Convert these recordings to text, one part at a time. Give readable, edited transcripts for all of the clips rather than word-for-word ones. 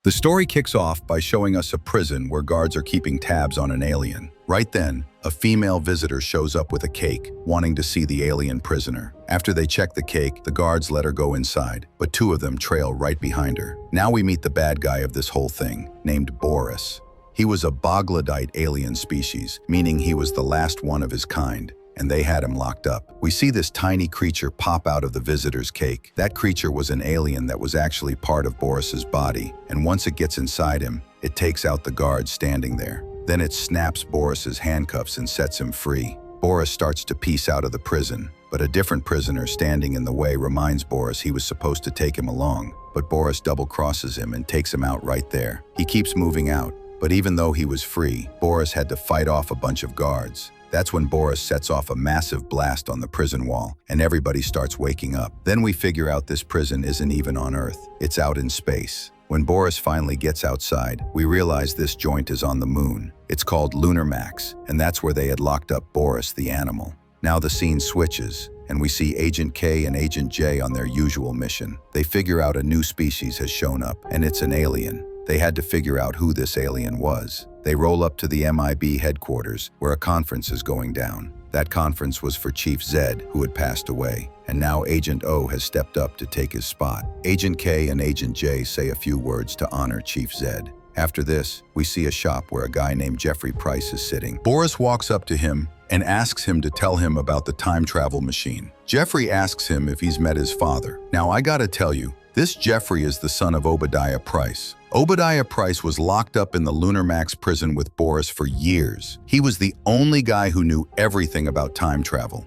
The story kicks off by showing us a prison where guards are keeping tabs on an alien. Right then, a female visitor shows up with a cake, wanting to see the alien prisoner. After they check the cake, the guards let her go inside, but two of them trail right behind her. Now we meet the bad guy of this whole thing, named Boris. He was a Boglodyte alien species, meaning he was the last one of his kind, and they had him locked up. We see this tiny creature pop out of the visitor's cake. That creature was an alien that was actually part of Boris's body, and once it gets inside him, it takes out the guard standing there. Then it snaps Boris's handcuffs and sets him free. Boris starts to piece out of the prison, but a different prisoner standing in the way reminds Boris he was supposed to take him along, but Boris double-crosses him and takes him out right there. He keeps moving out, but even though he was free, Boris had to fight off a bunch of guards. That's when Boris sets off a massive blast on the prison wall, and everybody starts waking up. Then we figure out this prison isn't even on Earth, it's out in space. When Boris finally gets outside, we realize this joint is on the moon. It's called Lunar Max, and that's where they had locked up Boris the animal. Now the scene switches, and we see Agent K and Agent J on their usual mission. They figure out a new species has shown up, and it's an alien. They had to figure out who this alien was. They roll up to the MIB headquarters, where a conference is going down. That conference was for Chief Zed, who had passed away, and now Agent O has stepped up to take his spot. Agent K and Agent J say a few words to honor Chief Zed. After this, we see a shop where a guy named Jeffrey Price is sitting. Boris walks up to him and asks him to tell him about the time travel machine. Jeffrey asks him if he's met his father. Now I gotta tell you, this Jeffrey is the son of Obadiah Price. Obadiah Price was locked up in the Lunar Max prison with Boris for years. He was the only guy who knew everything about time travel.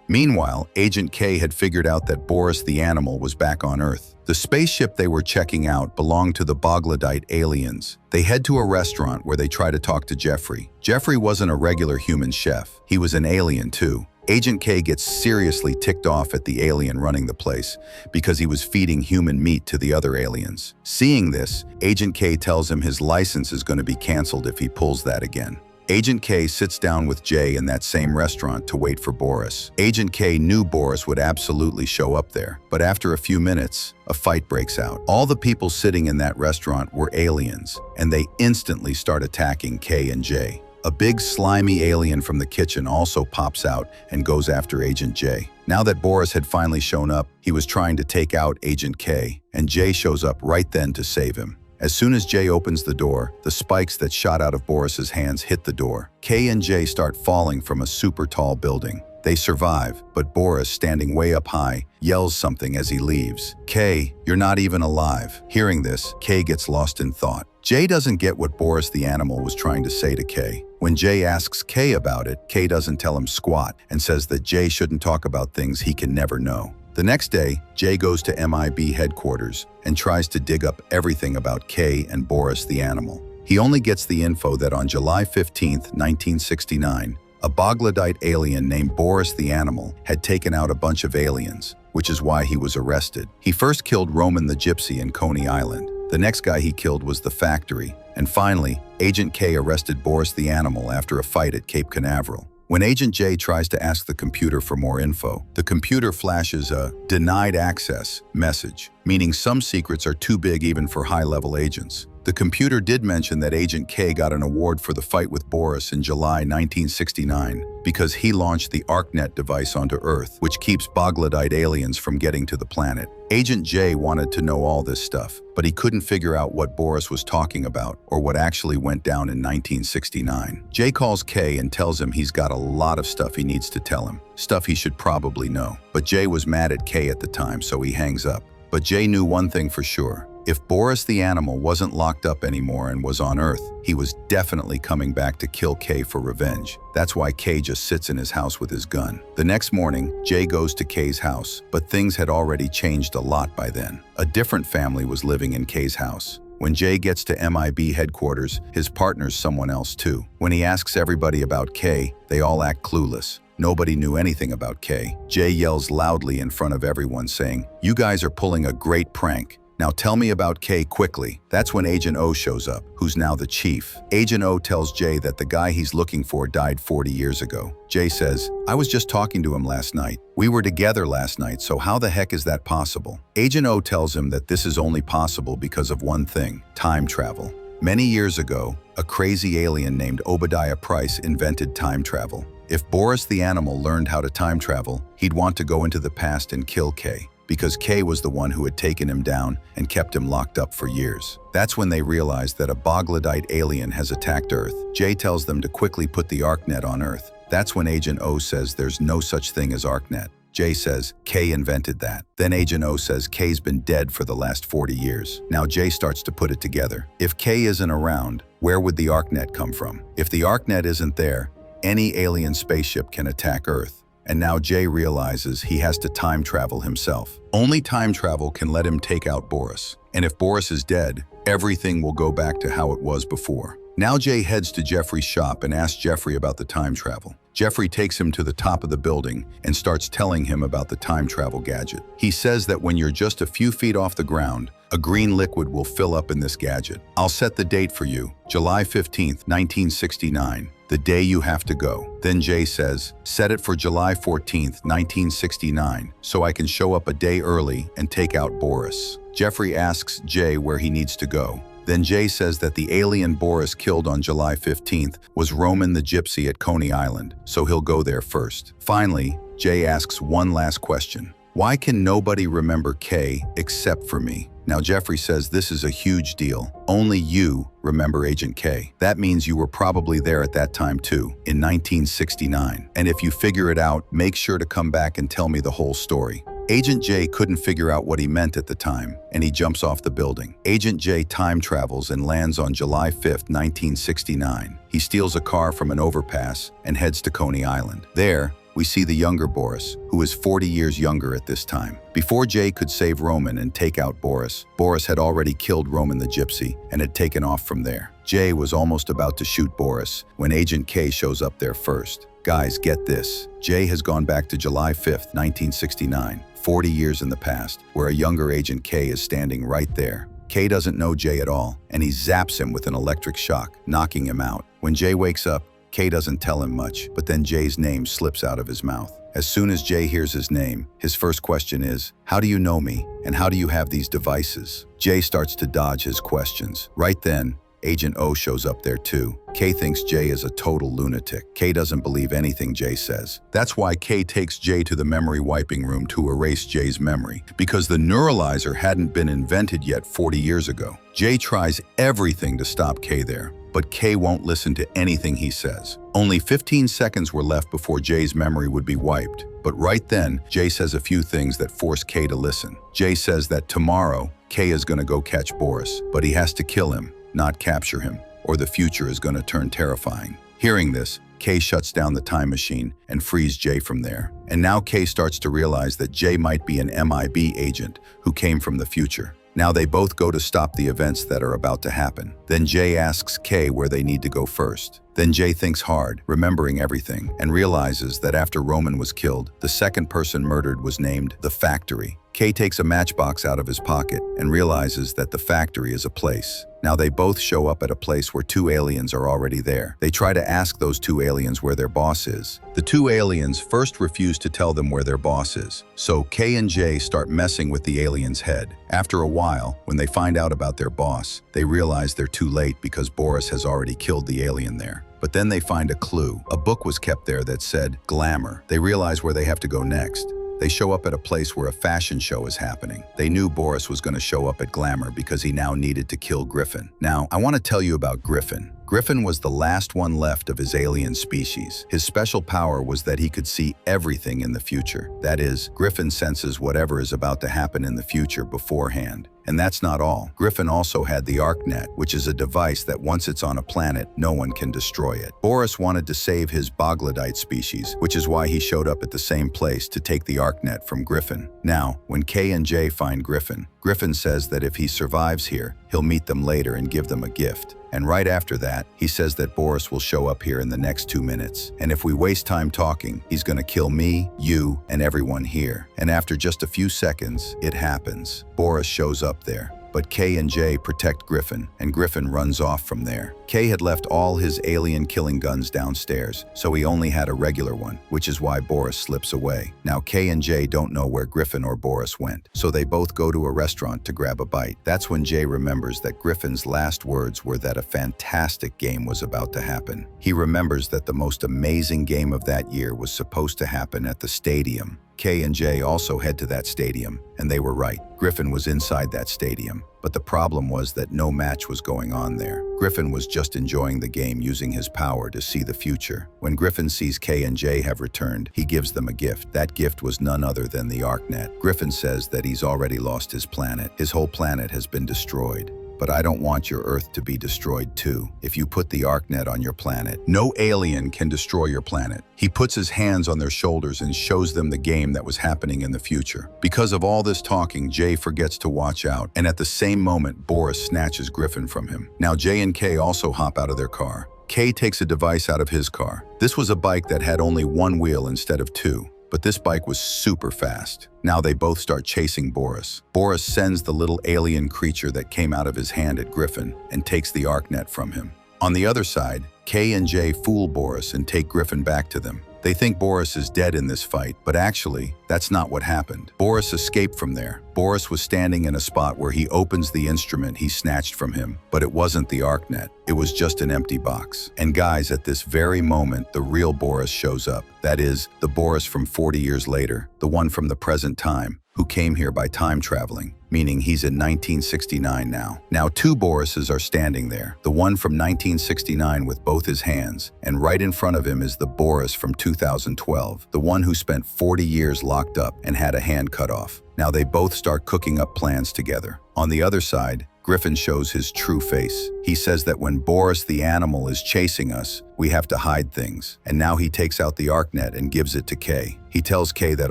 Meanwhile, Agent K had figured out that Boris the animal was back on Earth. The spaceship they were checking out belonged to the Boglodyte aliens. They head to a restaurant where they try to talk to Jeffrey. Jeffrey wasn't a regular human chef. He was an alien too. Agent K gets seriously ticked off at the alien running the place because he was feeding human meat to the other aliens. Seeing this, Agent K tells him his license is going to be canceled if he pulls that again. Agent K sits down with Jay in that same restaurant to wait for Boris. Agent K knew Boris would absolutely show up there, but after a few minutes, a fight breaks out. All the people sitting in that restaurant were aliens, and they instantly start attacking K and Jay. A big slimy alien from the kitchen also pops out and goes after Agent J. Now that Boris had finally shown up, he was trying to take out Agent K, and Jay shows up right then to save him. As soon as Jay opens the door, the spikes that shot out of Boris's hands hit the door. K and Jay start falling from a super tall building. They survive, but Boris, standing way up high, yells something as he leaves. "K, you're not even alive." Hearing this, K gets lost in thought. Jay doesn't get what Boris the animal was trying to say to K. When Jay asks K about it, K doesn't tell him squat and says that Jay shouldn't talk about things he can never know. The next day, Jay goes to MIB headquarters and tries to dig up everything about K and Boris the animal. He only gets the info that on July 15th, 1969, a Boglodyte alien named Boris the animal had taken out a bunch of aliens, which is why he was arrested. He first killed Roman the Gypsy in Coney Island. The next guy he killed was the Factory. And finally, Agent K arrested Boris the animal after a fight at Cape Canaveral. When Agent J tries to ask the computer for more info, the computer flashes a "denied access" message, meaning some secrets are too big even for high-level agents. The computer did mention that Agent K got an award for the fight with Boris in July 1969 because he launched the ArcNet device onto Earth, which keeps Boglodyte aliens from getting to the planet. Agent J wanted to know all this stuff, but he couldn't figure out what Boris was talking about or what actually went down in 1969. J calls K and tells him he's got a lot of stuff he needs to tell him, stuff he should probably know. But J was mad at K at the time, so he hangs up. But J knew one thing for sure. If Boris the animal wasn't locked up anymore and was on Earth, he was definitely coming back to kill K for revenge. That's why K just sits in his house with his gun. The next morning, Jay goes to K's house, but things had already changed a lot by then. A different family was living in K's house. When Jay gets to MIB headquarters, his partner's someone else too. When he asks everybody about K, they all act clueless. Nobody knew anything about K. Jay yells loudly in front of everyone saying, "You guys are pulling a great prank. Now tell me about K quickly. That's when Agent O shows up, who's now the chief. Agent O tells Jay that the guy he's looking for died 40 years ago. Jay says, I was just talking to him last night. We were together last night, so how the heck is that possible? Agent O tells him that this is only possible because of one thing: time travel. Many years ago, a crazy alien named Obadiah Price invented time travel. If Boris the animal learned how to time travel, he'd want to go into the past and kill K, because K was the one who had taken him down and kept him locked up for years. That's when they realized that a Bogladite alien has attacked Earth. Jay tells them to quickly put the ArcNet on Earth. That's when Agent O says there's no such thing as ArcNet. Jay says K invented that. Then Agent O says K's been dead for the last 40 years. Now Jay starts to put it together. If K isn't around, where would the ArcNet come from? If the ArcNet isn't there, any alien spaceship can attack Earth. And now Jay realizes he has to time travel himself. Only time travel can let him take out Boris. And if Boris is dead, everything will go back to how it was before. Now Jay heads to Jeffrey's shop and asks Jeffrey about the time travel. Jeffrey takes him to the top of the building and starts telling him about the time travel gadget. He says that when you're just a few feet off the ground, a green liquid will fill up in this gadget. I'll set the date for you, July 15th, 1969, the day you have to go. Then Jay says, set it for July 14th, 1969, so I can show up a day early and take out Boris. Jeffrey asks Jay where he needs to go. Then Jay says that the alien Boris killed on July 15th was Roman the Gypsy at Coney Island, so he'll go there first. Finally, Jay asks one last question. Why can nobody remember K except for me? Now Jeffrey says this is a huge deal. Only you remember Agent K. That means you were probably there at that time too, in 1969. And if you figure it out, make sure to come back and tell me the whole story. Agent J couldn't figure out what he meant at the time, and he jumps off the building. Agent J time travels and lands on July 5th, 1969. He steals a car from an overpass and heads to Coney Island. There, we see the younger Boris, who is 40 years younger at this time. Before Jay could save Roman and take out Boris, Boris had already killed Roman the Gypsy and had taken off from there. Jay was almost about to shoot Boris when Agent K shows up there first. Guys, get this. Jay has gone back to July 5th, 1969, 40 years in the past, where a younger Agent K is standing right there. K doesn't know Jay at all, and he zaps him with an electric shock, knocking him out. When Jay wakes up, K doesn't tell him much, but then Jay's name slips out of his mouth. As soon as Jay hears his name, his first question is, how do you know me, and how do you have these devices? Jay starts to dodge his questions. Right then, Agent O shows up there too. K thinks Jay is a total lunatic. K doesn't believe anything Jay says. That's why K takes Jay to the memory wiping room to erase Jay's memory, because the neuralizer hadn't been invented yet 40 years ago. Jay tries everything to stop K there, but K won't listen to anything he says. Only 15 seconds were left before Jay's memory would be wiped. But right then, Jay says a few things that force K to listen. Jay says that tomorrow, K is going to go catch Boris, but he has to kill him, not capture him, or the future is going to turn terrifying. Hearing this, K shuts down the time machine and frees Jay from there. And now K starts to realize that Jay might be an MIB agent who came from the future. Now they both go to stop the events that are about to happen. Then Jay asks K where they need to go first. Then Jay thinks hard, remembering everything, and realizes that after Roman was killed, the second person murdered was named The Factory. K takes a matchbox out of his pocket and realizes that the factory is a place. Now they both show up at a place where two aliens are already there. They try to ask those two aliens where their boss is. The two aliens first refuse to tell them where their boss is. So K and Jay start messing with the alien's head. After a while, when they find out about their boss, they realize they're too late because Boris has already killed the alien there. But then they find a clue. A book was kept there that said glamour. They realize where they have to go next. They show up at a place where a fashion show is happening. They knew Boris was going to show up at Glamour because he now needed to kill Griffin. Now, I want to tell you about Griffin. Griffin was the last one left of his alien species. His special power was that he could see everything in the future. That is, Griffin senses whatever is about to happen in the future beforehand. And that's not all. Griffin also had the ArcNet, which is a device that once it's on a planet, no one can destroy it. Boris wanted to save his Bogladite species, which is why he showed up at the same place to take the ArcNet from Griffin. Now, when K and J find Griffin, Griffin says that if he survives here, he'll meet them later and give them a gift. And right after that, he says that Boris will show up here in the next 2 minutes. And if we waste time talking, he's gonna kill me, you, and everyone here. And after just a few seconds, it happens. Boris shows up there. But Kay and Jay protect Griffin, and Griffin runs off from there. Kay had left all his alien killing guns downstairs, so he only had a regular one, which is why Boris slips away. Now Kay and Jay don't know where Griffin or Boris went, so they both go to a restaurant to grab a bite. That's when Jay remembers that Griffin's last words were that a fantastic game was about to happen. He remembers that the most amazing game of that year was supposed to happen at the stadium. Kay and Jay also head to that stadium, and they were right. Griffin was inside that stadium, but the problem was that no match was going on there. Griffin was just enjoying the game using his power to see the future. When Griffin sees Kay and Jay have returned, he gives them a gift. That gift was none other than the ArcNet. Griffin says that he's already lost his planet. His whole planet has been destroyed. But I don't want your Earth to be destroyed too. If you put the ArcNet on your planet, no alien can destroy your planet. He puts his hands on their shoulders and shows them the game that was happening in the future. Because of all this talking, Jay forgets to watch out, and at the same moment, Boris snatches Griffin from him. Now Jay and Kay also hop out of their car. Kay takes a device out of his car. This was a bike that had only one wheel instead of two. But this bike was super fast. Now they both start chasing Boris. Boris sends the little alien creature that came out of his hand at Griffin and takes the ArcNet from him. On the other side, Kay and Jay fool Boris and take Griffin back to them. They think Boris is dead in this fight, but actually, that's not what happened. Boris escaped from there. Boris was standing in a spot where he opens the instrument he snatched from him, but it wasn't the ArcNet. It was just an empty box. And guys, at this very moment, the real Boris shows up. That is, the Boris from 40 years later, the one from the present time, who came here by time traveling, meaning he's in 1969 now. Now 2 Borises are standing there, the one from 1969 with both his hands, and right in front of him is the Boris from 2012, the one who spent 40 years locked up and had a hand cut off. Now they both start cooking up plans together. On the other side, Griffin shows his true face. He says that when Boris the animal is chasing us, we have to hide things. And now he takes out the ArcNet and gives it to Kay. He tells Kay that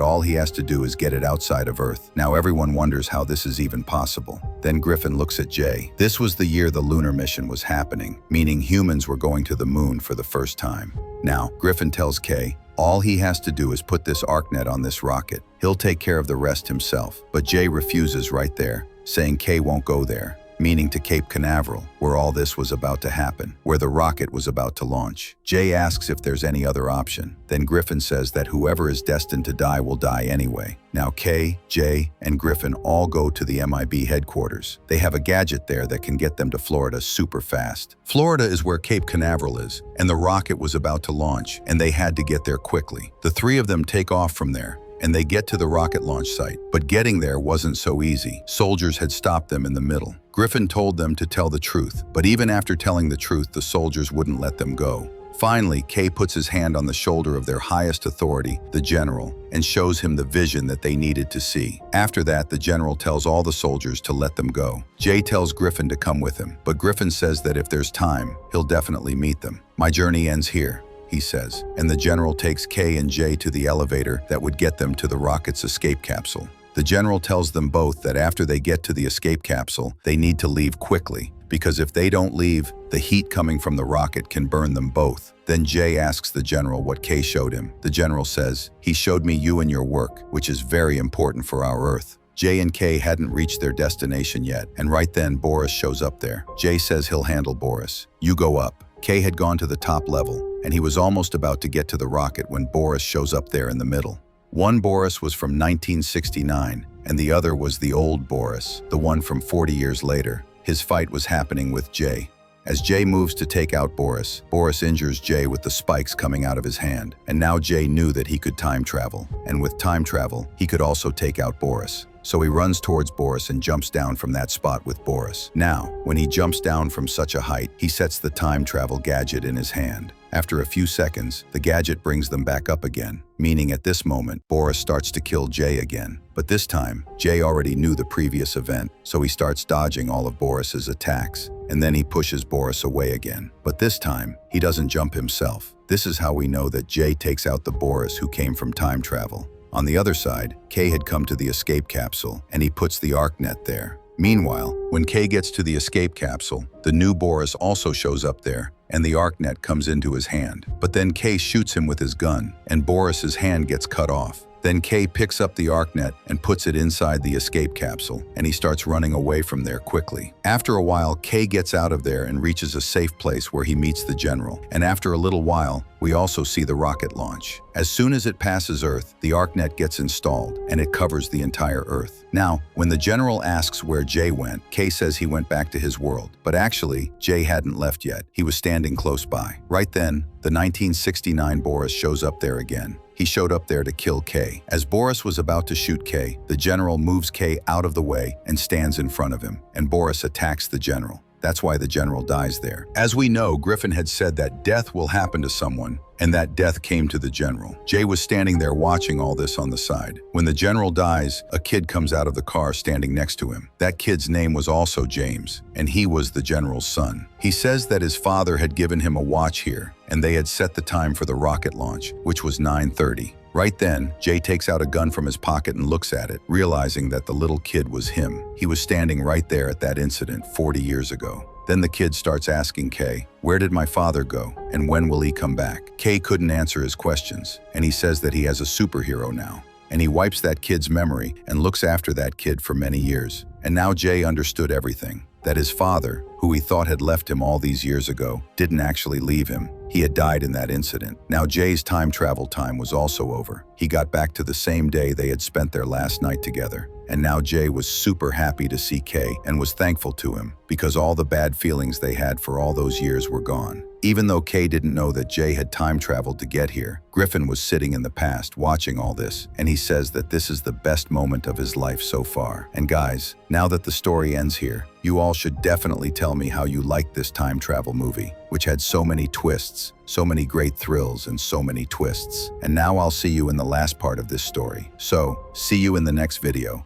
all he has to do is get it outside of Earth. Now everyone wonders how this is even possible. Then Griffin looks at Jay. This was the year the lunar mission was happening, meaning humans were going to the moon for the first time. Now, Griffin tells Kay, all he has to do is put this ArcNet on this rocket. He'll take care of the rest himself. But Jay refuses right there, saying Kay won't go there, meaning to Cape Canaveral, where all this was about to happen, where the rocket was about to launch. Jay asks if there's any other option. Then Griffin says that whoever is destined to die will die anyway. Now Kay, Jay, and Griffin all go to the MIB headquarters. They have a gadget there that can get them to Florida super fast. Florida is where Cape Canaveral is, and the rocket was about to launch, and they had to get there quickly. The 3 of them take off from there, and they get to the rocket launch site. But getting there wasn't so easy. Soldiers had stopped them in the middle. Griffin told them to tell the truth, but even after telling the truth, the soldiers wouldn't let them go. Finally, Kay puts his hand on the shoulder of their highest authority, the general, and shows him the vision that they needed to see. After that, the general tells all the soldiers to let them go. Jay tells Griffin to come with him, but Griffin says that if there's time, he'll definitely meet them. My journey ends here, he says, and the general takes Kay and Jay to the elevator that would get them to the rocket's escape capsule. The general tells them both that after they get to the escape capsule, they need to leave quickly, because if they don't leave, the heat coming from the rocket can burn them both. Then Jay asks the general what Kay showed him. The general says, he showed me you and your work, which is very important for our Earth. Jay and Kay hadn't reached their destination yet, and right then Boris shows up there. Jay says he'll handle Boris. You go up. Kay had gone to the top level, and he was almost about to get to the rocket when Boris shows up there in the middle. One Boris was from 1969, and the other was the old Boris, the one from 40 years later. His fight was happening with Jay. As Jay moves to take out Boris, Boris injures Jay with the spikes coming out of his hand. And now Jay knew that he could time travel. And with time travel, he could also take out Boris. So he runs towards Boris and jumps down from that spot with Boris. Now, when he jumps down from such a height, he sets the time travel gadget in his hand. After a few seconds, the gadget brings them back up again, meaning at this moment, Boris starts to kill Jay again. But this time, Jay already knew the previous event, so he starts dodging all of Boris's attacks, and then he pushes Boris away again. But this time, he doesn't jump himself. This is how we know that Jay takes out the Boris who came from time travel. On the other side, Kay had come to the escape capsule, and he puts the ArcNet there. Meanwhile, when Kay gets to the escape capsule, the new Boris also shows up there, and the ArcNet comes into his hand. But then Kay shoots him with his gun, and Boris's hand gets cut off. Then Kay picks up the ArcNet and puts it inside the escape capsule, and he starts running away from there quickly. After a while, Kay gets out of there and reaches a safe place where he meets the general. And after a little while, we also see the rocket launch. As soon as it passes Earth, the ArcNet gets installed, and it covers the entire Earth. Now, when the general asks where Jay went, Kay says he went back to his world. But actually, Jay hadn't left yet. He was standing close by. Right then, the 1969 Boris shows up there again. He showed up there to kill Kay. As Boris was about to shoot Kay, the general moves Kay out of the way and stands in front of him, and Boris attacks the general. That's why the general dies there. As we know, Griffin had said that death will happen to someone, and that death came to the general. Jay was standing there watching all this on the side. When the general dies, a kid comes out of the car standing next to him. That kid's name was also James, and he was the general's son. He says that his father had given him a watch here, and they had set the time for the rocket launch, which was 9:30. Right then, Jay takes out a gun from his pocket and looks at it, realizing that the little kid was him. He was standing right there at that incident 40 years ago. Then the kid starts asking Kay, "Where did my father go, and when will he come back?" Kay couldn't answer his questions, and he says that he has a superhero now. And he wipes that kid's memory and looks after that kid for many years. And now Jay understood everything, that his father, who he thought had left him all these years ago, didn't actually leave him. He had died in that incident. Now Jay's time travel time was also over. He got back to the same day they had spent their last night together. And now Jay was super happy to see Kay and was thankful to him because all the bad feelings they had for all those years were gone. Even though Kay didn't know that Jay had time traveled to get here, Griffin was sitting in the past watching all this, and he says that this is the best moment of his life so far. And guys, now that the story ends here, you all should definitely tell me how you liked this time travel movie, which had so many twists, so many great thrills, and so many twists. And now I'll see you in the last part of this story. So, see you in the next video.